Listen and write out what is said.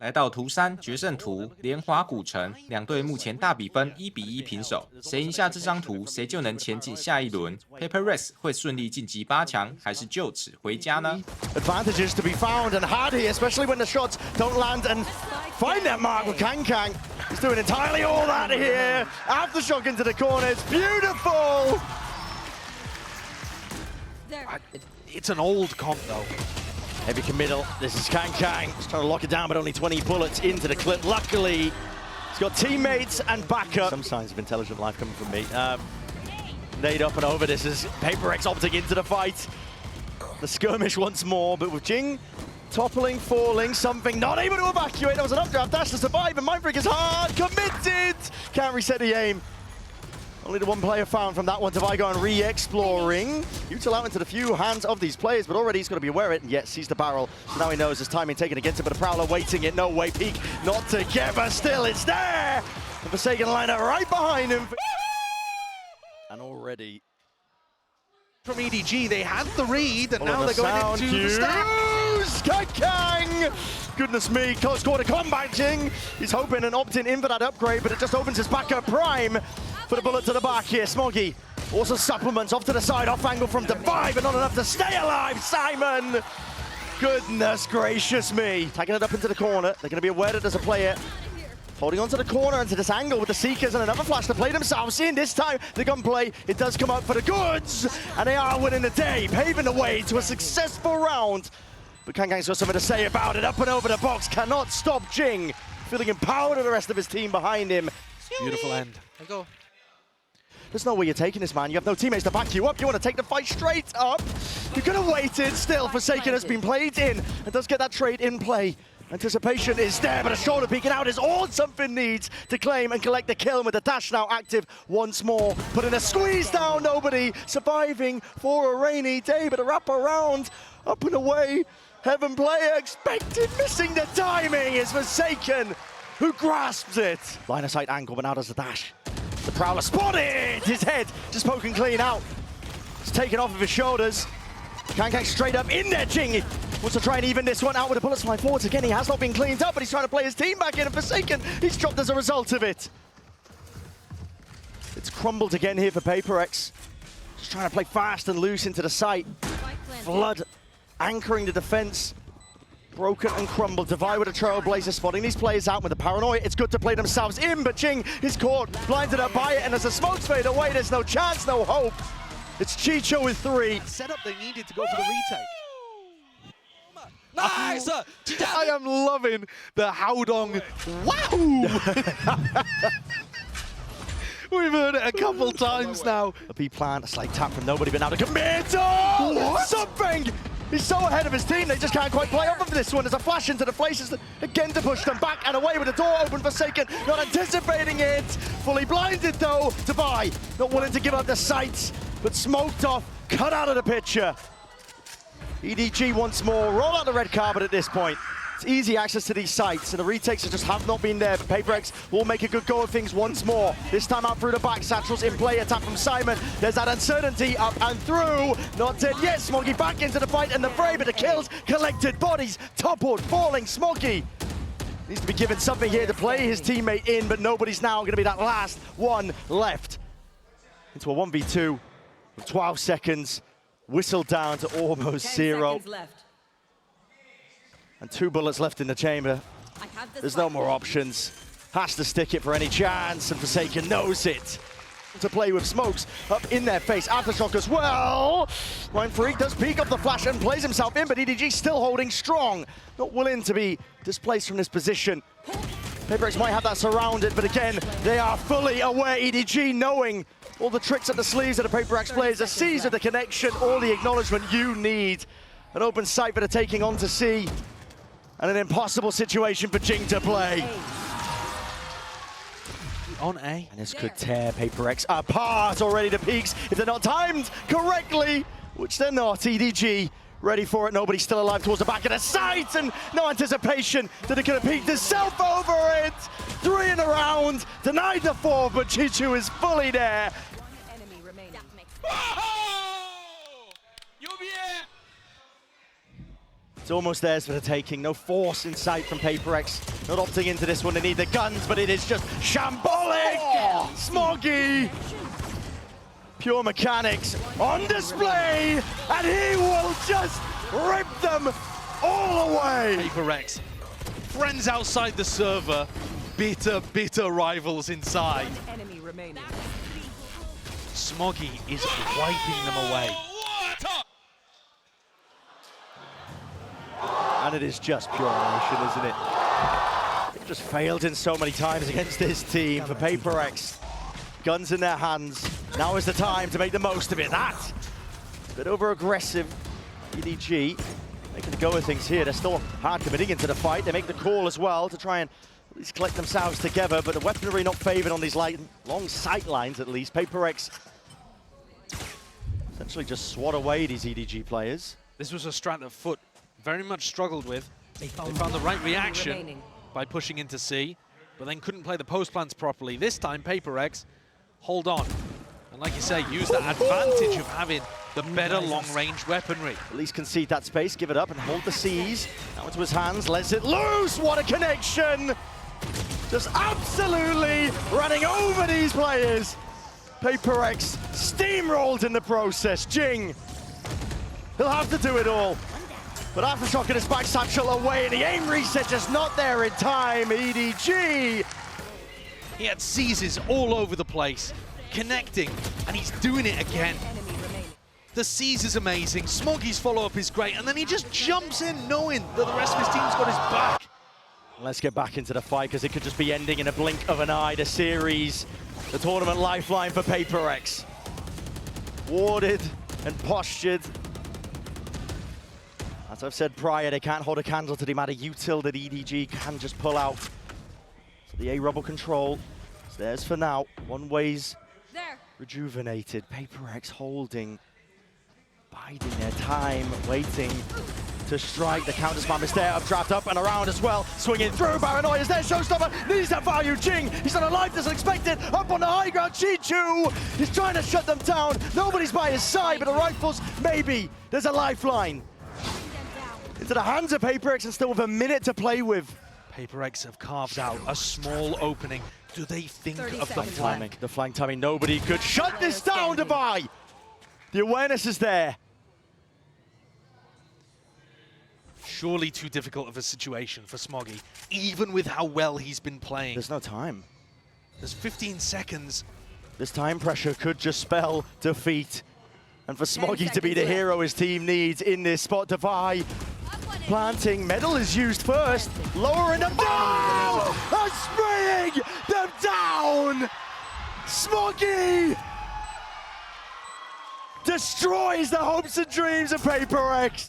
来到图3决胜图莲华古城，两队目前大比分1-1平手，谁赢下这张图，谁就能前进下一轮。PRX 会顺利晋级8强，还是就此回家呢 ？Advantages to be found and hard here, especially when the shots don't land and find that mark with Kang. He's doing entirely all that here. Aftershock into the corner, it's beautiful. It's an old comp though. Heavy committal. This is Kang. He's trying to lock it down, but only 20 bullets into the clip. Luckily, he's got teammates and backup. Some signs of intelligent life coming from me. Nade up and over. This is PRX opting into the fight. The skirmish once more, but with Jing toppling, falling, something not able to evacuate. That was an updraft dash to survive, and Mindfreak is hard committed. Can't reset the aim. Only the one player found from that one. Devigon re-exploring. Util out into the few hands of these players, but already he's got to be aware of it, and yet sees the barrel. So now he knows his timing taken against him, but the Prowler waiting it. No way, peek. Not together, still it's there. The Forsaken liner right behind him. And already from EDG, they had the read, and now they're going into the stack. Kang! Goodness me, close quarter combating. He's hoping and opting in for that upgrade, but it just opens his backup prime for the bullet to the back here. Smoggy also supplements off to the side, off angle from Divide, but not enough to stay alive. Simon! Goodness gracious me. Tagging it up into the corner. They're going to be aware that there's a player holding onto the corner into this angle with the Seekers and another flash to play themselves. Seeing this time the gunplay, it does come out for the goods, and they are winning the day, paving the way to a successful round. But Kang's got something to say about it. Up and over the box, cannot stop Jing. Feeling empowered with the rest of his team behind him. Beautiful end. Go. There's no way you're taking this, man. You have no teammates to back you up. You want to take the fight straight up. You could have waited. Still, Forsaken has been played in and does get that trade in play. Anticipation is there, but a shoulder peeking out is all something needs to claim and collect the kill with the dash now active once more. Putting a squeeze down, nobody surviving for a rainy day, but a wrap around, up and away. Heaven player expected, missing the timing is Forsaken, who grasps it. Line of sight angle, but now does the dash. The Prowler spotted! His head just poking clean out. It's taken off of his shoulders. Kang straight up in there, Jing. Wants to try and even this one out with the bullets flying forwards again. He has not been cleaned up, but he's trying to play his team back in, and Forsaken, he's dropped as a result of it. It's crumbled again here for PRX. Just trying to play fast and loose into the site. Flood anchoring the defense. Broken and crumbled. Divide with a Trailblazer, spotting these players out with the paranoia. It's good to play themselves in, but Jing is caught, blinded up by it, and as the smokes fade away, there's no chance, no hope. It's Chicho with 3. Setup they needed to go for the retake. Nice! I am loving the Haodong. Wow! We've heard it a couple times now. A B plant, a slight tap from nobody, but now to commit. Oh, something! He's so ahead of his team, they just can't quite play off of this one. There's a flash into the faces again to push them back and away with the door open. Forsaken, not anticipating it. Fully blinded though, Divide. Not willing to give up the sights, but smoked off, cut out of the picture. EDG once more, roll out the red carpet at this point. It's easy access to these sites, and the retakes just have not been there, but PRX will make a good go of things once more. This time out through the back, Satchel's in play, attack from Simon. There's that uncertainty, up and through. Not dead yet, Smoggy back into the fight and the fray, but the kills, collected bodies, toppled, falling, Smoggy. Needs to be given something here to play his teammate in, but nobody's now going to be that last one left. Into a 1v2 with 12 seconds. Whistled down to almost 0. And 2 bullets left in the chamber. There's no more options. Has to stick it for any chance, and Forsaken knows it. To play with smokes up in their face. Aftershock as well. Mindfreak does peek up the flash and plays himself in, but EDG still holding strong. Not willing to be displaced from this position. PRX might have that surrounded, but again, they are fully aware, EDG knowing all the tricks at the sleeves of the PRX players, a seize of the connection, all the acknowledgement you need. An open sight for the taking on to C, and an impossible situation for Jing to play. On A. And this could tear PRX apart already, the peaks, if they're not timed correctly, which they're not. EDG ready for it, nobody still alive towards the back of the site, and no anticipation that it could have peeked himself over it. 3 in a round, denied the 4, but Chichu is fully there. It's almost theirs for the taking. No force in sight from PRX. Not opting into this one. They need the guns, but it is just shambolic. Smoggy. Pure mechanics on display, and he will just rip them all away. PRX, friends outside the server, bitter, bitter rivals inside. Enemy remaining. Smoggy is wiping them away. And it is just pure emotion, isn't it? They've just failed in so many times against this team. For PRX, guns in their hands. Now is the time to make the most of it. That, a bit over-aggressive. EDG making a go of things here. They're still hard committing into the fight. They make the call as well to try and at least collect themselves together, but the weaponry not favored on these long sight lines at least. PRX essentially just swat away these EDG players. This was a strat that Foot very much struggled with. They found the right reaction by pushing into C, but then couldn't play the post plants properly. This time, PRX hold on. And like you say, use that advantage of having the better long-range weaponry. At least concede that space, give it up, and hold the C's. Now into his hands, lets it loose. What a connection! Just absolutely running over these players. PRX steamrolled in the process. Jing, he'll have to do it all. But Aftershock in his back satchel away, and the aim reset just not there in time. EDG. He had seizes all over the place, connecting, and he's doing it again. The seize is amazing, Smoggy's follow-up is great, and then he just jumps in knowing that the rest of his team's got his back. Let's get back into the fight, because it could just be ending in a blink of an eye. The series, the tournament lifeline for PRX. Warded and postured. As I've said prior, they can't hold a candle to the amount of util that EDG can just pull out. So the A-Rubble control is theirs for now. One way's rejuvenated. PRX holding, biding their time, waiting to strike. The counter spam is there, updraft up and around as well. Swinging through, Paranoia is there, Showstopper needs that value. Jing, he's on a life that's unexpected. Up on the high ground, Chichu, he's trying to shut them down. Nobody's by his side, but the rifles, maybe. There's a lifeline. Into the hands of PRX and still with a minute to play with. PRX have carved out a small opening. Do they think of the flank? The flank timing, nobody could shut this down, Dubai. The awareness is there. Surely too difficult of a situation for Smoggy, even with how well he's been playing. There's no time. There's 15 seconds. This time pressure could just spell defeat. And for Smoggy to be the hero his team needs in this spot, Dubai planting, medal is used first, lowering them down, and spraying them down. Smoggy destroys the hopes and dreams of PRX.